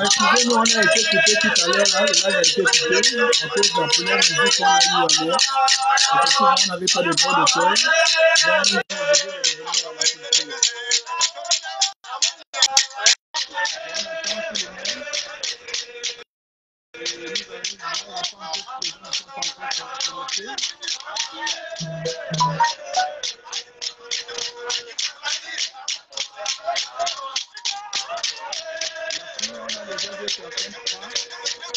Excusez-nous, on a été coupé tout à l'heure, là, le live a été coupé à cause de la première musique qu'on a eue en air. Effectivement, on n'avait pas de droit d'auteur. Donc, nous sommes obligés de revenir à la culture. On attend tout le monde. Et nous allons attendre que les gens sont en train de se connecter. Sinon, on a déjà deux personnes, trois.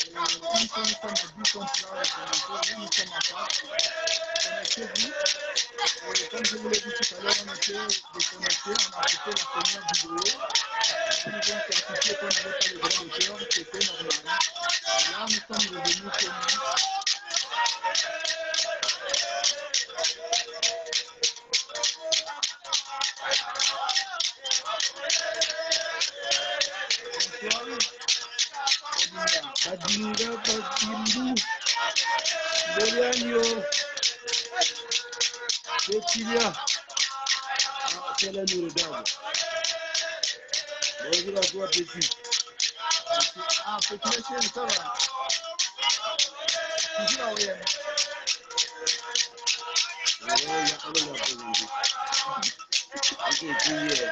Une fois, nous sommes à 10 comme ça, nous sommes à 4. Connectez-vous. Comme je vous l'ai dit tout à l'heure, on était déconnectés, on a coupé la première vidéo. Nous avons certifié qu'on n'avait pas le droit d'auteur, c'était normal. Là, nous sommes revenus chez nous. Badinga Badimbu Borianyo Tekilia c'est la nuit d'âme. Bonjour à toi petit. Ah petit monsieur, ça va. Tu dis là oui. Oui, il y a un peu aujourd'hui. Ok, tu y es.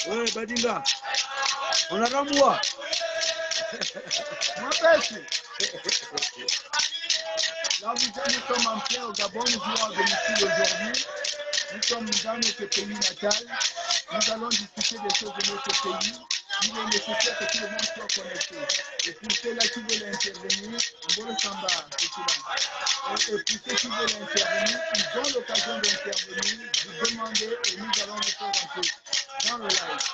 Oui, Badinga. On a Ramoua. Moi, pêche. Là, nous sommes en plein au Gabon, nous jouons à domicile aujourd'hui. Nous sommes dans notre pays natal. Nous allons discuter des choses de notre pays. Il est nécessaire que tout le monde soit connecté. Et pour ceux-là qui veulent intervenir, Mbolo Samba, c'est là. Et pour ceux qui veulent intervenir, ils ont l'occasion d'intervenir, vous demandez et nous allons le faire entrer dans le live.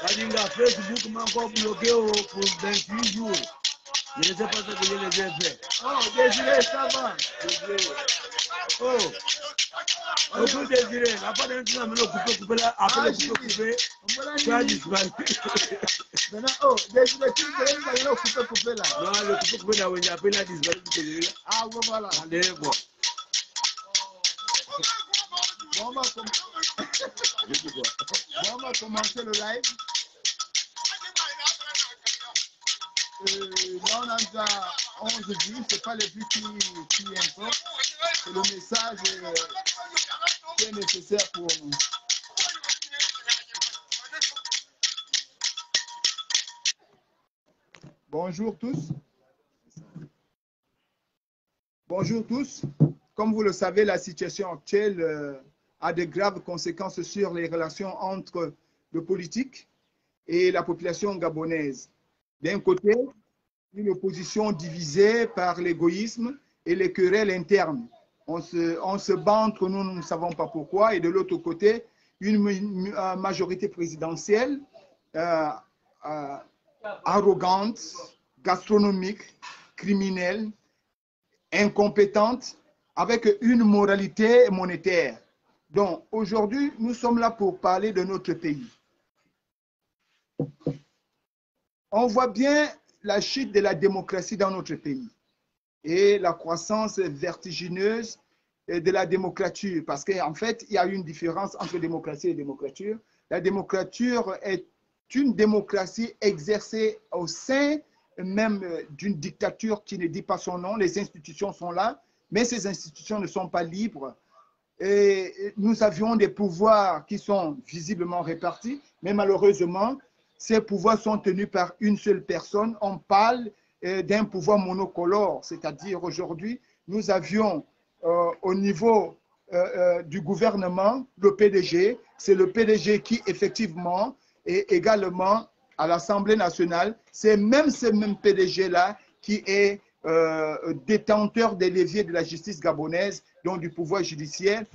Badinga, Facebook m'a encore bloqué pour 28 jours. Je ne sais pas ce que je les ai fait. Oh, Désiré, ça va. Désiré. Oh. Bonjour Désiré. La part d'un truc, le couper là. Après le couper, tu as disparu. Maintenant, oh, Désiré, tu veux le couper là. Non, le couper là, on a appelé la disparu. Ah, voilà. Allez, bon. Bon, on va commencer le live. Là, on a déjà 11 vues, ce n'est pas les vues qui importent, c'est le message qui est nécessaire pour nous. Bonjour tous. Bonjour tous. Comme vous le savez, la situation actuelle a de graves conséquences sur les relations entre le politique et la population gabonaise. D'un côté, une opposition divisée par l'égoïsme et les querelles internes. On se bat entre nous, nous ne savons pas pourquoi. Et de l'autre côté, une majorité présidentielle arrogante, gastronomique, criminelle, incompétente, avec une moralité monétaire. Donc aujourd'hui, nous sommes là pour parler de notre pays. On voit bien la chute de la démocratie dans notre pays et la croissance vertigineuse de la démocrature, parce qu'en fait, il y a une différence entre démocratie et démocrature. La démocrature est une démocratie exercée au sein même d'une dictature qui ne dit pas son nom. Les institutions sont là, mais ces institutions ne sont pas libres. Et nous avions des pouvoirs qui sont visiblement répartis, mais malheureusement, ces pouvoirs sont tenus par une seule personne. On parle d'un pouvoir monocolore, c'est-à-dire aujourd'hui, nous avions au niveau du gouvernement le PDG. C'est le PDG qui, effectivement, est également à l'Assemblée nationale. C'est même ce même PDG-là qui est détenteur des leviers de la justice gabonaise, donc du pouvoir judiciaire.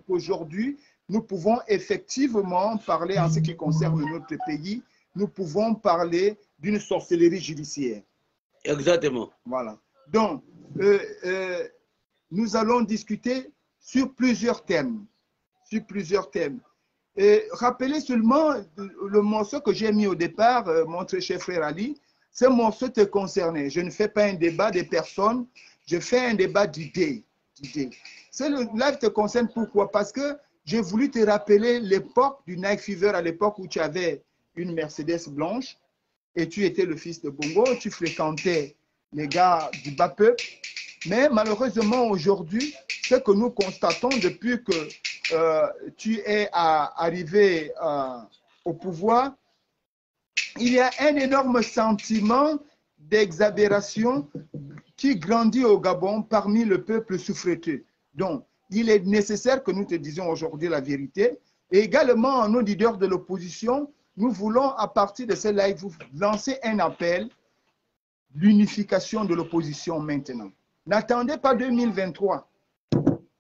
Aujourd'hui, nous pouvons effectivement parler en ce qui concerne notre pays, nous pouvons parler d'une sorcellerie judiciaire. Exactement. Voilà. Donc, nous allons discuter sur plusieurs thèmes. Et rappelez seulement le morceau que j'ai mis au départ, mon très cher frère Ali, ce morceau te concernait. Je ne fais pas un débat des personnes, je fais un débat d'idées. Ce live te concerne pourquoi? Parce que j'ai voulu te rappeler l'époque du Night Fever, à l'époque où tu avais une Mercedes blanche et tu étais le fils de Bongo, tu fréquentais les gars du bas peuple. Mais malheureusement, aujourd'hui, ce que nous constatons depuis que tu es arrivé au pouvoir, il y a un énorme sentiment d'exagération qui grandit au Gabon parmi le peuple souffreteux. Donc, il est nécessaire que nous te disions aujourd'hui la vérité. Et également, nos leaders de l'opposition, nous voulons, à partir de ce live, vous lancer un appel, l'unification de l'opposition maintenant. N'attendez pas 2023.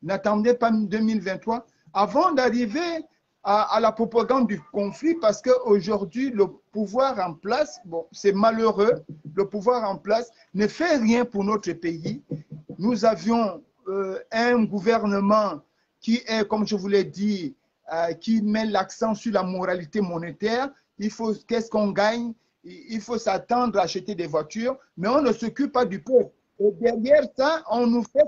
N'attendez pas 2023 avant d'arriver à la propagande du conflit, parce qu'aujourd'hui, le pouvoir en place, bon, c'est malheureux, le pouvoir en place ne fait rien pour notre pays. Nous avions un gouvernement qui est, comme je vous l'ai dit, qui met l'accent sur la moralité monétaire. Il faut, qu'est-ce qu'on gagne? Il faut s'attendre à acheter des voitures, mais on ne s'occupe pas du peuple. Et derrière ça, on nous fait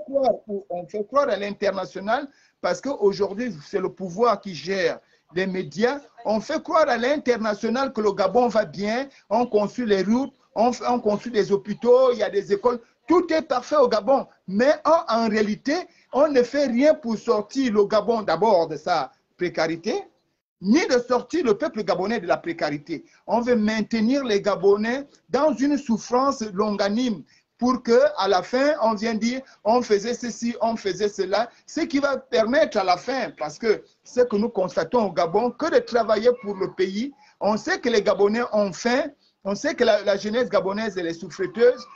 croire à l'international, parce qu'aujourd'hui, c'est le pouvoir qui gère les médias. On fait croire à l'international que le Gabon va bien, on construit les routes, on construit des hôpitaux, il y a des écoles. Tout est parfait au Gabon. Mais en réalité, on ne fait rien pour sortir le Gabon d'abord de sa précarité, ni de sortir le peuple gabonais de la précarité. On veut maintenir les Gabonais dans une souffrance longanime, pour qu'à la fin, on vienne dire, on faisait ceci, on faisait cela, ce qui va permettre à la fin, parce que ce que nous constatons au Gabon, que de travailler pour le pays, on sait que les Gabonais ont faim, on sait que la jeunesse gabonaise, elle est souffreteuse.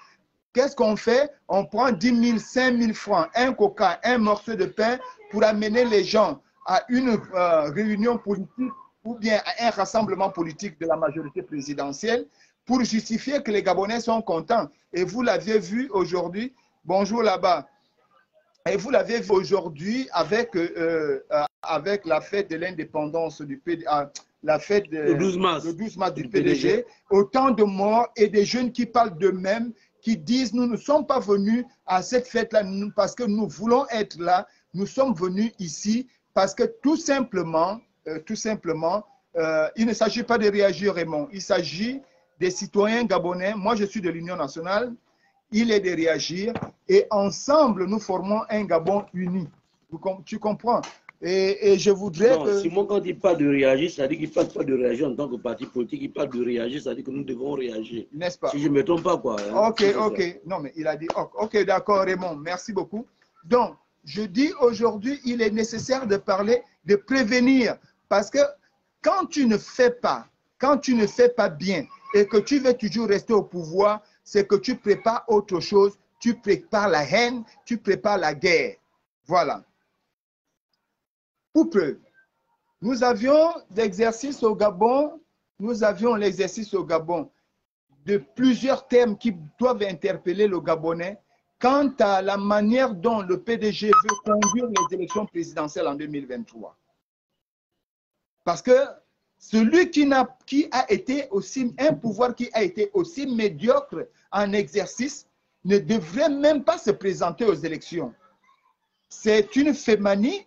Qu'est-ce qu'on fait? On prend 10 000, 5 000 francs, un coca, un morceau de pain pour amener les gens à une réunion politique ou bien à un rassemblement politique de la majorité présidentielle, pour justifier que les Gabonais sont contents. Et vous l'avez vu aujourd'hui, bonjour là-bas, et vous l'avez vu aujourd'hui avec, avec la fête de l'indépendance du PDG, la fête le 12 mars du PDG, autant de morts et des jeunes qui parlent d'eux-mêmes, qui disent nous ne sommes pas venus à cette fête-là parce que nous voulons être là, nous sommes venus ici parce que tout simplement, il ne s'agit pas de réagir, Raymond, il s'agit des citoyens gabonais. Moi, je suis de l'Union nationale, il est de réagir et ensemble, nous formons un Gabon uni. Tu comprends? Et je voudrais que... Simon, quand il parle de réagir, ça dit qu'il ne parle pas de réagir en tant que parti politique, il parle de réagir, ça dit que nous devons réagir. N'est-ce pas? Si je ne me trompe pas, quoi. Hein, ok. Non, mais il a dit, ok, d'accord, Raymond, merci beaucoup. Donc, je dis aujourd'hui, il est nécessaire de parler, de prévenir, parce que quand tu ne fais pas bien et que tu veux toujours rester au pouvoir, c'est que tu prépares autre chose, tu prépares la haine, tu prépares la guerre. Voilà. Pour preuve, nous avions l'exercice au Gabon, de plusieurs thèmes qui doivent interpeller le Gabonais quant à la manière dont le PDG veut conduire les élections présidentielles en 2023. Parce que celui qui a été aussi, un pouvoir qui a été aussi médiocre en exercice ne devrait même pas se présenter aux élections. C'est une fémanie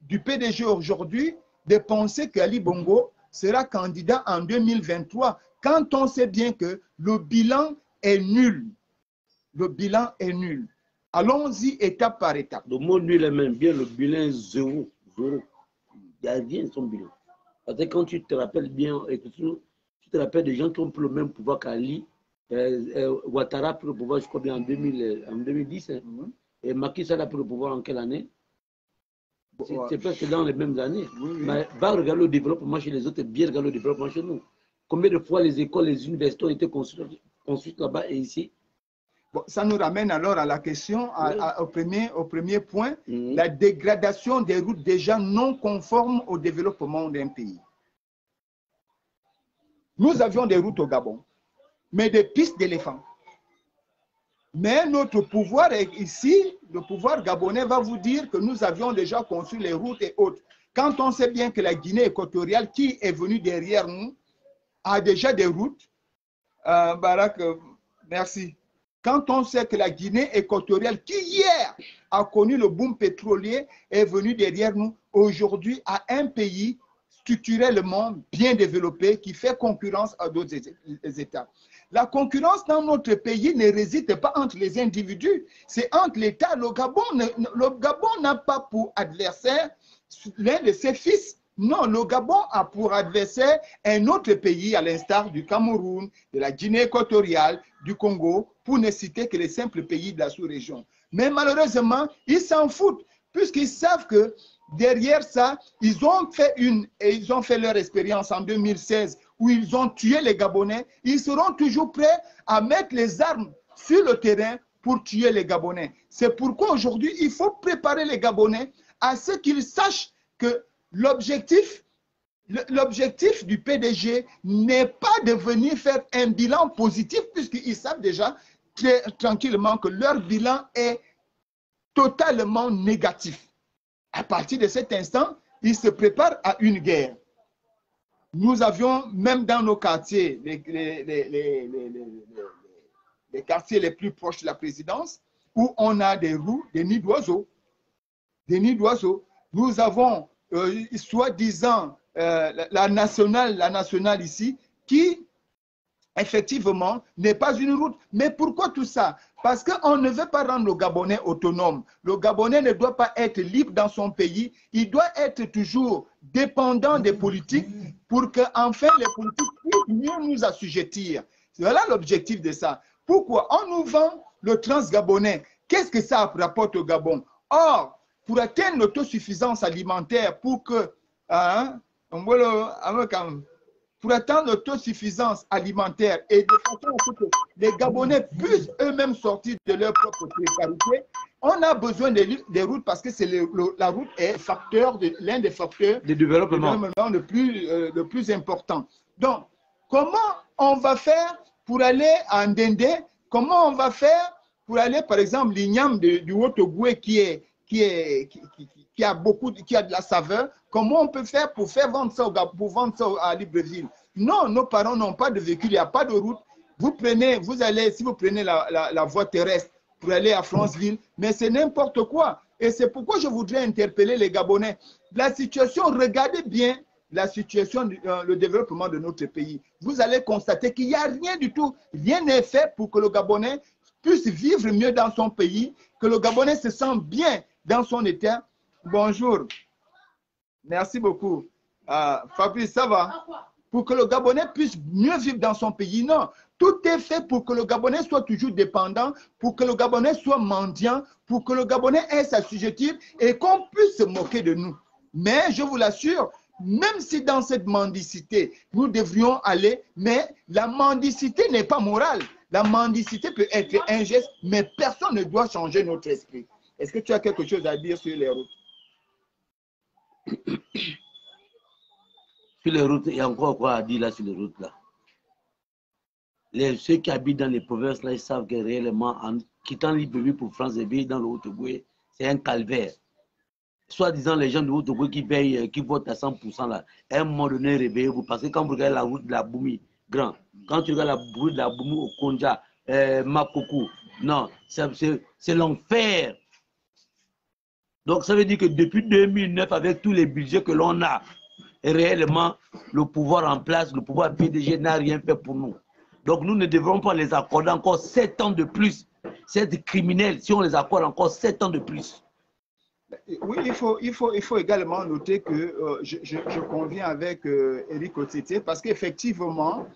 du PDG aujourd'hui de penser qu'Ali Bongo sera candidat en 2023 quand on sait bien que le bilan est nul. Le bilan est nul. Allons-y étape par étape. Le mot nul est même bien, le bilan est zéro. Il n'y a rien son bilan. Parce que quand tu te rappelles bien, tu te rappelles des gens qui ont pris le même pouvoir qu'Ali, Ouattara a pris le pouvoir, je crois bien, en 2010. Hein. Et Macky Sall a pris le pouvoir en quelle année? C'est presque dans les mêmes années. Mais va regarder le développement chez les autres et bien regarder le développement chez nous. Combien de fois les écoles, les universités ont été construites là-bas et ici? Bon, ça nous ramène alors à la question, au premier point, la dégradation des routes déjà non conformes au développement d'un pays. Nous avions des routes au Gabon, mais des pistes d'éléphants. Mais notre pouvoir est ici, le pouvoir gabonais va vous dire que nous avions déjà construit les routes et autres. quand on sait bien que la Guinée équatoriale, qui est venue derrière nous, a déjà des routes. Barak, merci. Quand on sait que la Guinée équatoriale, qui hier a connu le boom pétrolier, est venue derrière nous, aujourd'hui a un pays structurellement bien développé qui fait concurrence à d'autres États. La concurrence dans notre pays ne réside pas entre les individus, c'est entre l'État. Le Gabon n'a pas pour adversaire l'un de ses fils. Non, le Gabon a pour adversaire un autre pays, à l'instar du Cameroun, de la Guinée équatoriale, du Congo, pour ne citer que les simples pays de la sous-région. Mais malheureusement, ils s'en foutent, puisqu'ils savent que derrière ça, ils ont fait leur expérience en 2016, où ils ont tué les Gabonais. Ils seront toujours prêts à mettre les armes sur le terrain pour tuer les Gabonais. C'est pourquoi aujourd'hui, il faut préparer les Gabonais à ce qu'ils sachent que l'objectif du PDG n'est pas de venir faire un bilan positif, puisqu'ils savent déjà très tranquillement que leur bilan est totalement négatif. À partir de cet instant, ils se préparent à une guerre. Nous avions, même dans nos quartiers, les quartiers les plus proches de la présidence, où on a des nids d'oiseaux. Des nids d'oiseaux. Nous avons, soi-disant, la nationale ici, qui, effectivement, n'est pas une route. Mais pourquoi tout ça? Parce qu'on ne veut pas rendre le Gabonais autonome. Le Gabonais ne doit pas être libre dans son pays. Il doit être toujours dépendant des politiques pour qu'enfin les politiques puissent mieux nous assujettir. Voilà l'objectif de ça. Pourquoi? On nous vend le transgabonais. Qu'est-ce que ça rapporte au Gabon? Or, pour atteindre l'autosuffisance alimentaire, pour atteindre l'autosuffisance alimentaire et de façon à ce que les Gabonais puissent eux-mêmes sortir de leur propre précarité, on a besoin des routes parce que la route est l'un des facteurs de développement le plus important. Donc, comment on va faire pour aller à Ndendé? Comment on va faire pour aller, par exemple, l'igname du Haut-Ogoué qui a de la saveur? Comment on peut faire pour vendre ça à Libreville? Non, nos parents n'ont pas de véhicule, il n'y a pas de route. Si vous prenez la voie terrestre pour aller à Franceville, mais c'est n'importe quoi. Et c'est pourquoi je voudrais interpeller les Gabonais. La situation, regardez bien la situation, le développement de notre pays. Vous allez constater qu'il n'y a rien du tout, rien n'est fait pour que le Gabonais puisse vivre mieux dans son pays, que le Gabonais se sente bien dans son état. Bonjour. Merci beaucoup. Fabrice, ça va? Pour que le Gabonais puisse mieux vivre dans son pays, non. Tout est fait pour que le Gabonais soit toujours dépendant, pour que le Gabonais soit mendiant, pour que le Gabonais ait s'assujettir et qu'on puisse se moquer de nous. Mais je vous l'assure, même si dans cette mendicité, nous devrions aller, mais la mendicité n'est pas morale. La mendicité peut être un geste, mais personne ne doit changer notre esprit. Est-ce que tu as quelque chose à dire sur les routes? Sur les routes, il y a encore quoi à dire là sur les routes là. Ceux qui habitent dans les provinces là, ils savent que réellement, en quittant Libreville pour Franceville dans le Haut-Ogoué, c'est un calvaire. Soit disant les gens du Haut-Ogoué qui votent à 100% là, à un moment donné, réveillez-vous. Parce que quand vous regardez la route de la Boumi, quand tu regardes la route de la Boumi au Konja, Makoko, non, c'est l'enfer. Donc ça veut dire que depuis 2009, avec tous les budgets que l'on a, réellement, le pouvoir en place, le pouvoir PDG n'a rien fait pour nous. Donc nous ne devrons pas les accorder encore 7 ans de plus. C'est criminel si on les accorde encore 7 ans de plus. Oui, il faut également noter que je conviens avec Eric Otete parce qu'effectivement,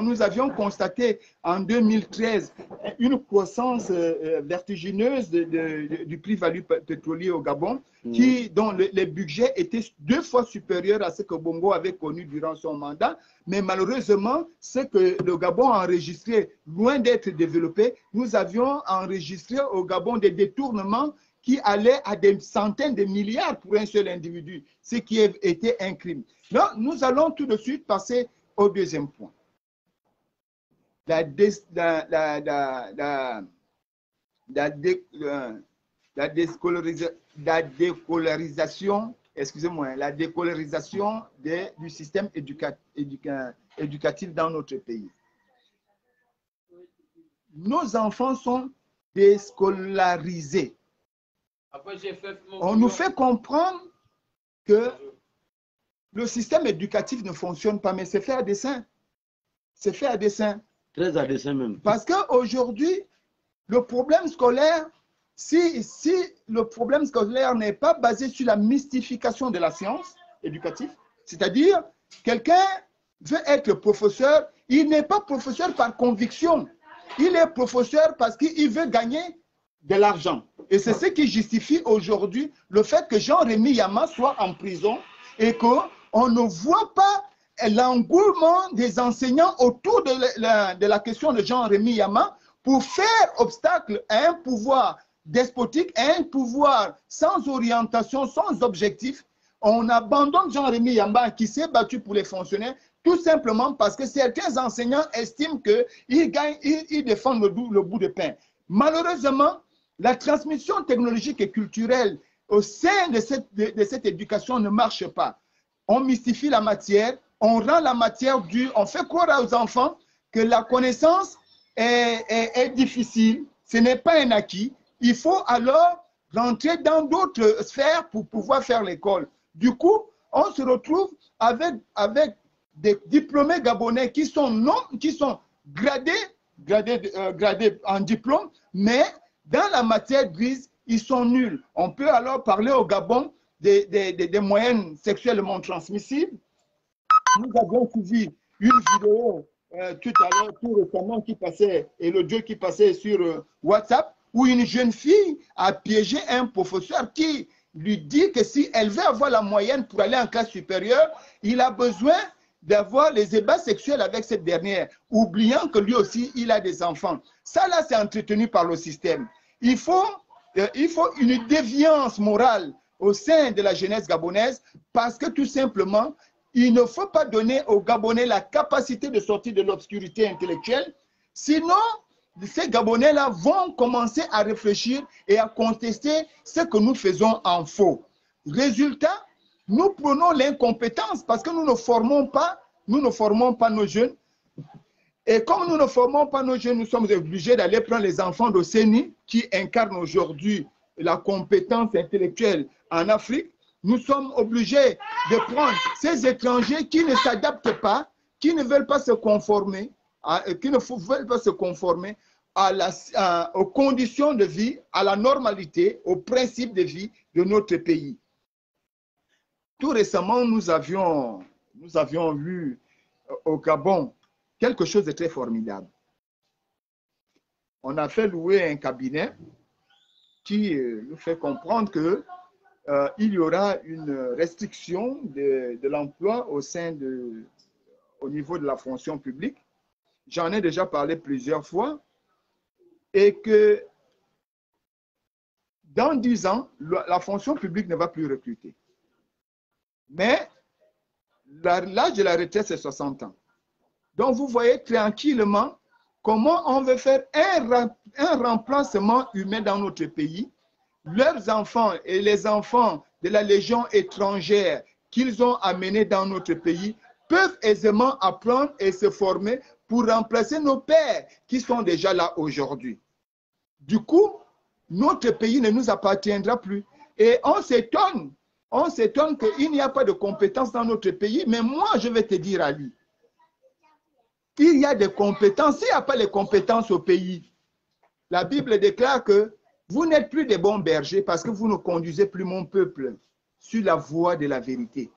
nous avions constaté en 2013 une croissance vertigineuse du prix-value pétrolier au Gabon, dont les budgets étaient 2 fois supérieurs à ce que Bongo avait connu durant son mandat. Mais malheureusement, ce que le Gabon a enregistré, loin d'être développé, nous avions enregistré au Gabon des détournements qui allait à des centaines de milliards pour un seul individu, ce qui était un crime. Donc, nous allons tout de suite passer au deuxième point. La décolorisation excusez-moi, la décolorisation du système éducatif dans notre pays. Nos enfants sont déscolarisés. On nous fait comprendre que le système éducatif ne fonctionne pas, mais c'est fait à dessein. C'est fait à dessein. Très à dessein même. Parce qu'aujourd'hui, le problème scolaire, si le problème scolaire n'est pas basé sur la mystification de la science éducative, c'est-à-dire quelqu'un veut être professeur, il n'est pas professeur par conviction, il est professeur parce qu'il veut gagner de l'argent. Et c'est ce qui justifie aujourd'hui le fait que Jean-Rémy Yama soit en prison et qu'on ne voit pas l'engouement des enseignants autour de la question de Jean-Rémy Yama pour faire obstacle à un pouvoir despotique, à un pouvoir sans orientation, sans objectif. On abandonne Jean-Rémy Yama qui s'est battu pour les fonctionnaires tout simplement parce que certains enseignants estiment qu'ils défendent le bout de pain. Malheureusement, la transmission technologique et culturelle au sein de cette éducation ne marche pas. On mystifie la matière, on rend la matière dure, on fait croire aux enfants que la connaissance est difficile, ce n'est pas un acquis. Il faut alors rentrer dans d'autres sphères pour pouvoir faire l'école. Du coup, on se retrouve avec des diplômés gabonais qui sont gradés en diplôme, mais dans la matière grise, ils sont nuls. On peut alors parler au Gabon des moyennes sexuellement transmissibles. Nous avons suivi une vidéo tout à l'heure, tout récemment, qui passait, et l'audio qui passait sur WhatsApp, où une jeune fille a piégé un professeur qui lui dit que si elle veut avoir la moyenne pour aller en classe supérieure, il a besoin d'avoir les ébats sexuels avec cette dernière, oubliant que lui aussi, il a des enfants. Ça, là, c'est entretenu par le système. Il faut une déviance morale au sein de la jeunesse gabonaise parce que tout simplement, il ne faut pas donner aux Gabonais la capacité de sortir de l'obscurité intellectuelle. Sinon, ces Gabonais-là vont commencer à réfléchir et à contester ce que nous faisons en faux. Résultat, nous prenons l'incompétence parce que nous ne formons pas nos jeunes. Et comme nous ne formons pas nos jeunes, nous sommes obligés d'aller prendre les enfants de CENI qui incarnent aujourd'hui la compétence intellectuelle en Afrique. Nous sommes obligés de prendre ces étrangers qui ne s'adaptent pas, qui ne veulent pas se conformer, aux conditions de vie, à la normalité, aux principes de vie de notre pays. Tout récemment, nous avions vu au Gabon quelque chose de très formidable. On a fait louer un cabinet qui nous fait comprendre que il y aura une restriction de l'emploi au niveau de la fonction publique. J'en ai déjà parlé plusieurs fois. Et que dans 10 ans, la fonction publique ne va plus recruter. Mais l'âge de la retraite, c'est 60 ans. Donc, vous voyez tranquillement comment on veut faire un remplacement humain dans notre pays. Leurs enfants et les enfants de la Légion étrangère qu'ils ont amenés dans notre pays peuvent aisément apprendre et se former pour remplacer nos pères qui sont déjà là aujourd'hui. Du coup, notre pays ne nous appartiendra plus. Et on s'étonne qu'il n'y a pas de compétences dans notre pays. Mais moi, je vais te dire, Ali, il y a des compétences. S'il n'y a pas les compétences au pays, la Bible déclare que vous n'êtes plus des bons bergers parce que vous ne conduisez plus mon peuple sur la voie de la vérité.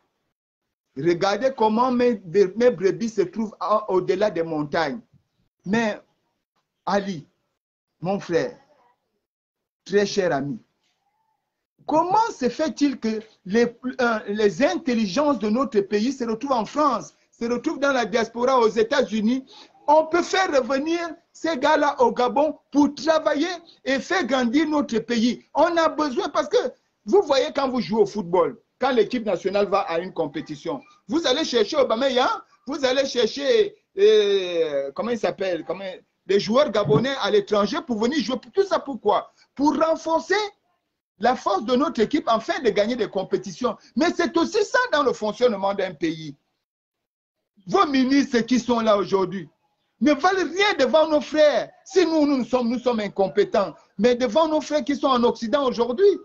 Regardez comment mes brebis se trouvent au-delà des montagnes. Mais, Ali, mon frère, très cher ami, comment se fait-il que les intelligences de notre pays se retrouvent en France, se retrouvent dans la diaspora aux États-Unis? On peut faire revenir ces gars-là au Gabon pour travailler et faire grandir notre pays. On a besoin, parce que vous voyez quand vous jouez au football, quand l'équipe nationale va à une compétition, vous allez chercher Aubameyang, vous allez chercher, comment il s'appelle, des joueurs gabonais à l'étranger pour venir jouer. Tout ça pourquoi? Pour renforcer la force de notre équipe afin de gagner des compétitions. Mais c'est aussi ça dans le fonctionnement d'un pays. Vos ministres qui sont là aujourd'hui ne valent rien devant nos frères. Si nous sommes incompétents, mais devant nos frères qui sont en Occident aujourd'hui,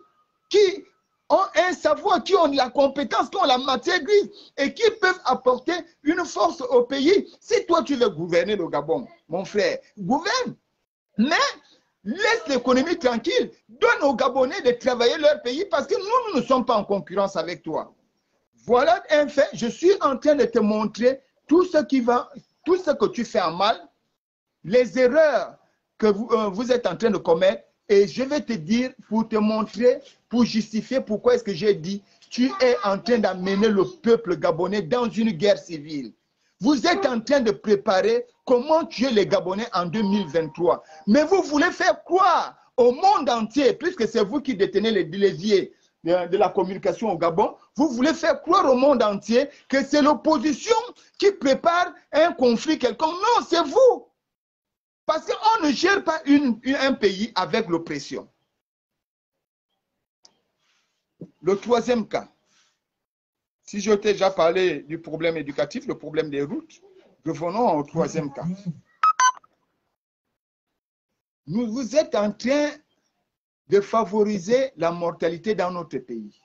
qui ont un savoir, qui ont de la compétence, qui ont la matière grise et qui peuvent apporter une force au pays. Si toi tu veux gouverner le Gabon, mon frère, gouverne. Mais laisse l'économie tranquille. Donne aux Gabonais de travailler leur pays parce que nous ne sommes pas en concurrence avec toi. Voilà un fait. Je suis en train de te montrer tout ce que tu fais en mal, les erreurs que vous êtes en train de commettre. Et je vais te dire, pour te montrer, pour justifier pourquoi est-ce que j'ai dit, tu es en train d'amener le peuple gabonais dans une guerre civile. Vous êtes en train de préparer comment tuer les Gabonais en 2023. Mais vous voulez faire croire au monde entier, puisque c'est vous qui détenez les leviers de la communication au Gabon, vous voulez faire croire au monde entier que c'est l'opposition qui prépare un conflit quelconque. Non, c'est vous. Parce qu'on ne gère pas un pays avec l'oppression. Le troisième cas, si je t'ai déjà parlé du problème éducatif, le problème des routes, revenons au troisième cas. Vous êtes en train de favoriser la mortalité dans notre pays.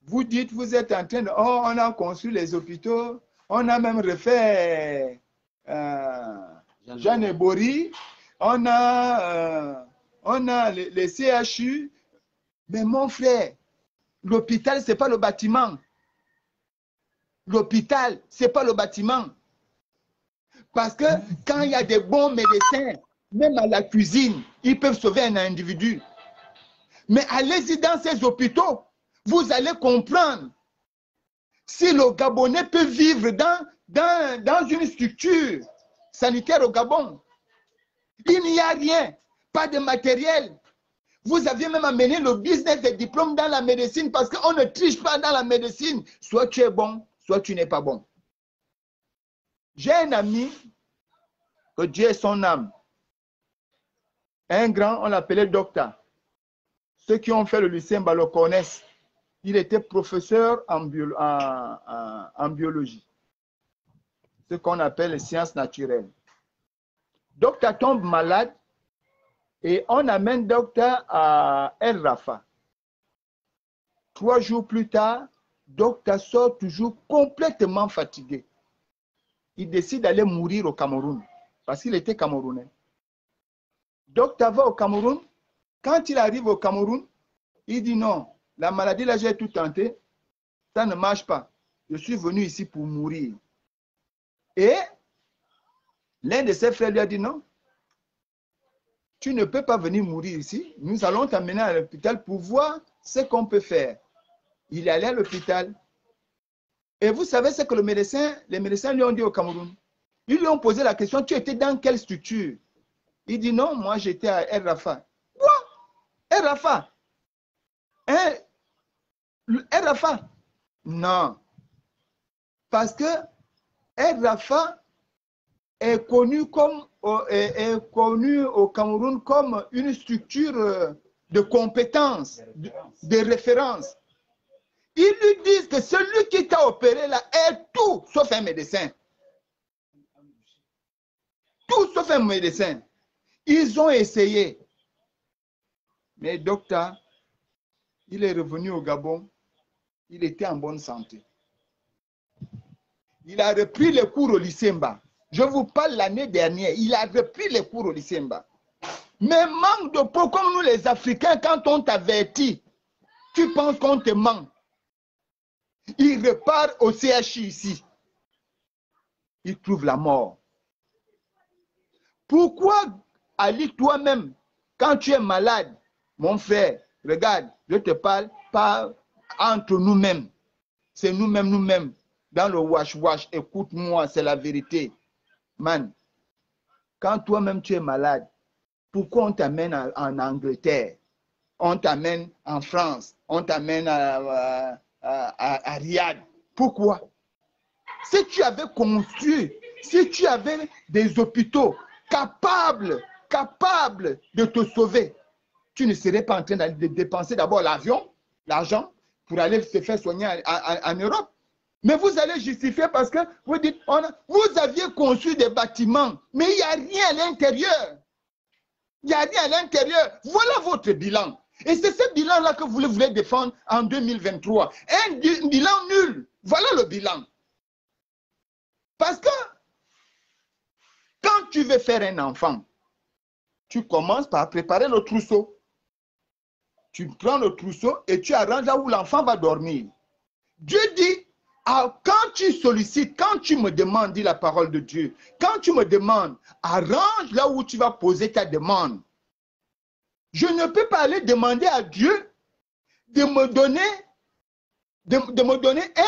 Vous dites, vous êtes en train de... Oh, on a construit les hôpitaux, on a même refait Jeanne Ebori, on a les CHU. Mais mon frère, l'hôpital, ce n'est pas le bâtiment. L'hôpital, ce n'est pas le bâtiment. Parce que quand il y a des bons médecins, même à la cuisine, ils peuvent sauver un individu. Mais allez-y dans ces hôpitaux, vous allez comprendre si le Gabonais peut vivre dans une structure sanitaire au Gabon. Il n'y a rien, pas de matériel. Vous avez même amené le business des diplômes dans la médecine parce qu'on ne triche pas dans la médecine. Soit tu es bon, soit tu n'es pas bon. J'ai un ami, que Dieu est son âme. Un grand, on l'appelait docteur. Ceux qui ont fait le lycée le connaissent. Il était professeur en biologie. Ce qu'on appelle les sciences naturelles. Docteur tombe malade et on amène docteur à El Rafa. 3 jours plus tard, docteur sort toujours complètement fatigué. Il décide d'aller mourir au Cameroun parce qu'il était camerounais. Docteur va au Cameroun. Quand il arrive au Cameroun, il dit non, la maladie là j'ai tout tenté, ça ne marche pas. Je suis venu ici pour mourir. Et l'un de ses frères lui a dit non, tu ne peux pas venir mourir ici. Nous allons t'amener à l'hôpital pour voir ce qu'on peut faire. Il est allé à l'hôpital. Et vous savez ce que les médecins lui ont dit au Cameroun. Ils lui ont posé la question, tu étais dans quelle structure? Il dit non, moi j'étais à El Rafa. Quoi? El Rafa? El Rafa? Non. Parce que El Rafa est connu au Cameroun comme une structure de compétence, de référence. Ils lui disent que celui qui t'a opéré là est tout sauf un médecin. Tout sauf un médecin. Ils ont essayé. Mais docteur, il est revenu au Gabon. Il était en bonne santé. Il a repris les cours au Lycémba. Je vous parle l'année dernière. Il a repris les cours au Lycémba. Mais manque de peau, comme nous les Africains, quand on t'avertit, tu penses qu'on te ment. Il repart au CHU ici. Il trouve la mort. Pourquoi, Ali, toi-même, quand tu es malade, mon frère, regarde, je te parle pas entre nous-mêmes. C'est nous-mêmes, dans le wash-wash. Écoute-moi, c'est la vérité. Man, quand toi-même tu es malade, pourquoi on t'amène en Angleterre? On t'amène en France? On t'amène à Riyad? Pourquoi? Si tu avais construit, si tu avais des hôpitaux capables capable de te sauver, tu ne serais pas en train de dépenser d'abord l'avion, l'argent, pour aller se faire soigner en Europe. Mais vous allez justifier parce que vous dites, vous aviez conçu des bâtiments, mais il n'y a rien à l'intérieur. Il n'y a rien à l'intérieur. Voilà votre bilan. Et c'est ce bilan-là que vous voulez défendre en 2023. Un bilan nul. Voilà le bilan. Parce que quand tu veux faire un enfant, tu commences par préparer le trousseau. Tu prends le trousseau et tu arranges là où l'enfant va dormir. Dieu dit, quand tu sollicites, quand tu me demandes, dit la parole de Dieu, quand tu me demandes, arrange là où tu vas poser ta demande. Je ne peux pas aller demander à Dieu de me donner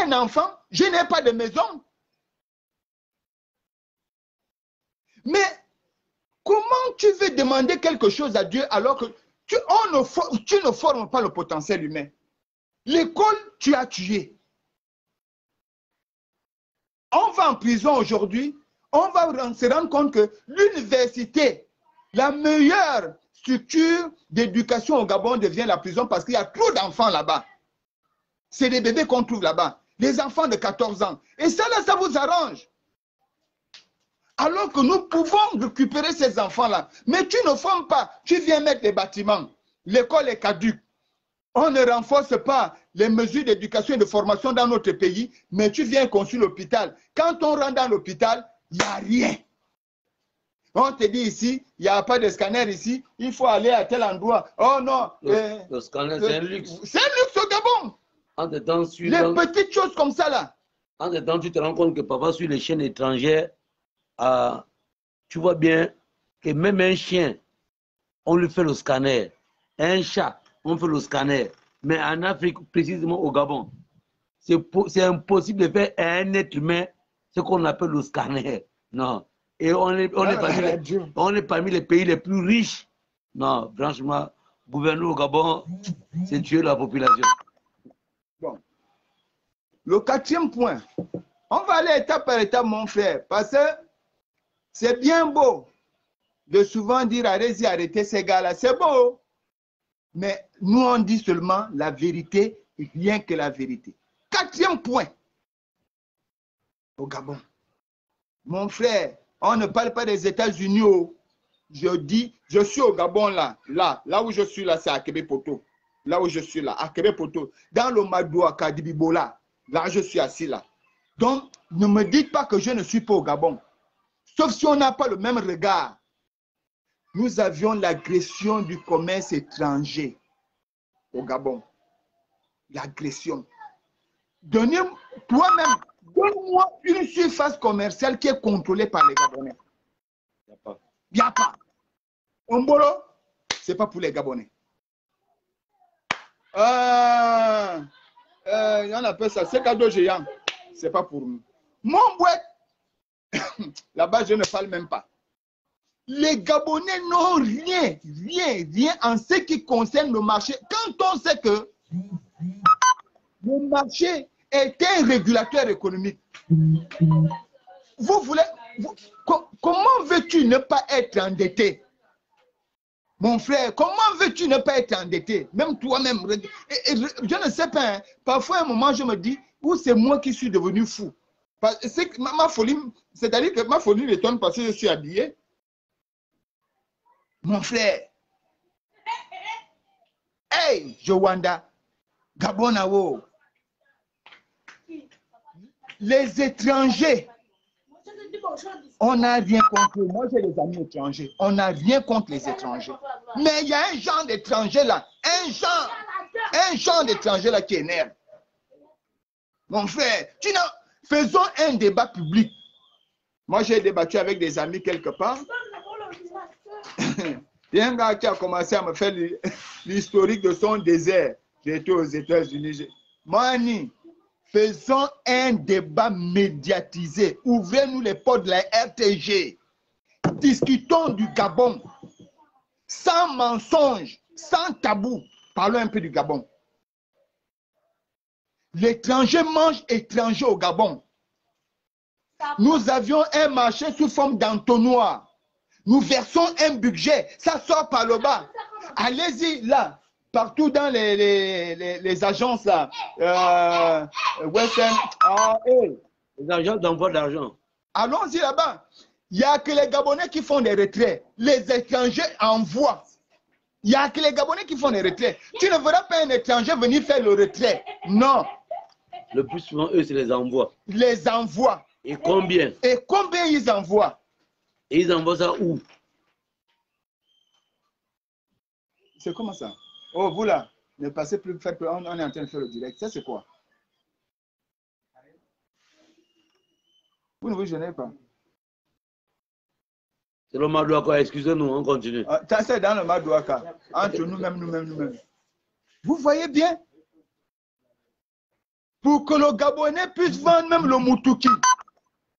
un enfant. Je n'ai pas de maison. Mais comment tu veux demander quelque chose à Dieu alors que tu ne formes pas le potentiel humain? L'école, tu as tué. On va en prison aujourd'hui, on va se rendre compte que l'université, la meilleure structure d'éducation au Gabon devient la prison parce qu'il y a trop d'enfants là-bas. C'est des bébés qu'on trouve là-bas, les enfants de 14 ans. Et ça, là, ça vous arrange. Alors que nous pouvons récupérer ces enfants-là. Mais tu ne formes pas, tu viens mettre des bâtiments. L'école est caduque. On ne renforce pas les mesures d'éducation et de formation dans notre pays, mais tu viens construire l'hôpital. Quand on rentre dans l'hôpital, il n'y a rien. On te dit ici, il n'y a pas de scanner ici, il faut aller à tel endroit. Oh non. Le scanner, c'est un luxe. C'est un luxe au Gabon. Les petites choses comme ça là. En ce temps, tu te rends compte que parfois sur les chaînes étrangères, tu vois bien que même un chien, on lui fait le scanner. Un chat, on fait le scanner. Mais en Afrique, précisément au Gabon, c'est impossible de faire à un être humain ce qu'on appelle le scanner. Non. Et on est parmi les pays les plus riches. Non, franchement, gouverner au Gabon, c'est tuer la population. Bon. Le quatrième point, on va aller étape par étape, mon frère, parce que c'est bien beau de souvent dire arrêtez ces gars-là, c'est beau. Mais nous, on dit seulement la vérité, rien que la vérité. Quatrième point, au Gabon. Mon frère, on ne parle pas des États-Unis. Je dis, je suis au Gabon là où je suis là, c'est à Kébé-Poto. Là où je suis là, à Kébé-Poto. Dans le Madoua, Kadibibola, là je suis assis là. Donc, ne me dites pas que je ne suis pas au Gabon. Sauf si on n'a pas le même regard. Nous avions l'agression du commerce étranger au Gabon. L'agression. Toi-même, donne-moi une surface commerciale qui est contrôlée par les Gabonais. Il n'y a pas. Ombolo, ce n'est pas pour les Gabonais. On appelle ça, c'est cadeau géant. Ce n'est pas pour nous. Mon bouet, là-bas, je ne parle même pas. Les Gabonais n'ont rien en ce qui concerne le marché. Quand on sait que le marché est un régulateur économique, comment veux-tu ne pas être endetté? Mon frère, comment veux-tu ne pas être endetté? Même toi-même, je ne sais pas, hein, parfois à un moment je me dis, ou c'est moi qui suis devenu fou. Ma folie, c'est-à-dire que ma folie m'étonne parce que je suis habillé. Mon frère, hey, Jowanda, Gabonao, les étrangers, on n'a rien contre eux. Moi, j'ai des amis étrangers. On n'a rien contre les étrangers. Mais il y a un genre d'étranger là, un genre d'étranger là qui énerve. Mon frère, faisons un débat public. Moi, j'ai débattu avec des amis quelque part. Il y a un gars qui a commencé à me faire l'historique de son désert. J'étais aux États-Unis. Mani, faisons un débat médiatisé. Ouvrez-nous les portes de la RTG. Discutons du Gabon. Sans mensonge, sans tabou. Parlons un peu du Gabon. L'étranger mange étranger au Gabon. Nous avions un marché sous forme d'entonnoir. Nous versons un budget, ça sort par le bas. Allez-y là, partout dans les agences là. Western, Les agences d'envoi d'argent. Allons-y là-bas. Il n'y a que les Gabonais qui font des retraits. Les étrangers envoient. Il n'y a que les Gabonais qui font des retraits. Tu ne verras pas un étranger venir faire le retrait. Non. Le plus souvent, eux, c'est les envois. Les envoient. Et combien? Et combien ils envoient? Et ils envoient ça où? C'est comment ça? Oh, vous là, ne passez plus, faites plus. On est en train de faire le direct. Ça, c'est quoi? Vous ne vous gênez pas. C'est le Madouaka, excusez-nous, on continue. Ça, c'est dans le Madouaka. Entre nous-mêmes. Vous voyez bien? Pour que le Gabonais puisse vendre même le Moutouki.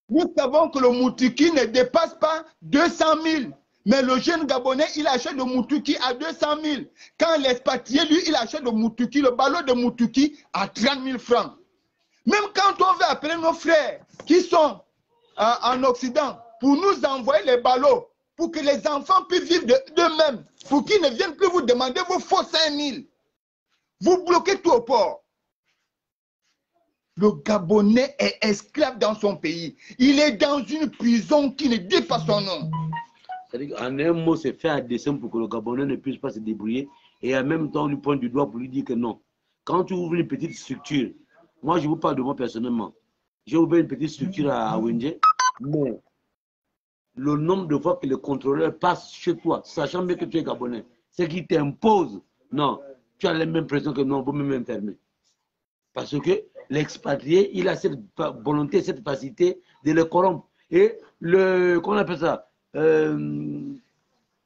Nous savons que le Moutouki ne dépasse pas 200 000. Mais le jeune Gabonais, il achète le Moutouki à 200 000. Quand l'expatrié, lui, il achète le Moutouki, le ballot de Moutouki à 30 000 francs. Même quand on veut appeler nos frères qui sont en Occident pour nous envoyer les ballots, pour que les enfants puissent vivre d'eux-mêmes, pour qu'ils ne viennent plus vous demander vos faux 5 000. Vous bloquez tout au port. Le Gabonais est esclave dans son pays. Il est dans une prison qui ne dit pas son nom. C'est-à-dire qu'en un mot, c'est fait à dessein pour que le Gabonais ne puisse pas se débrouiller. Et en même temps, on lui pointe du doigt pour lui dire que non. Quand tu ouvres une petite structure, moi je vous parle de moi personnellement. J'ai ouvert une petite structure à Wenje, mais le nombre de fois que le contrôleur passe chez toi, sachant bien que tu es Gabonais, c'est qu'il t'impose. Non, tu as la même pression que non, vous même enfermer. Parce que l'expatrié, il a cette volonté, cette facilité de le corrompre. Et comment on appelle ça?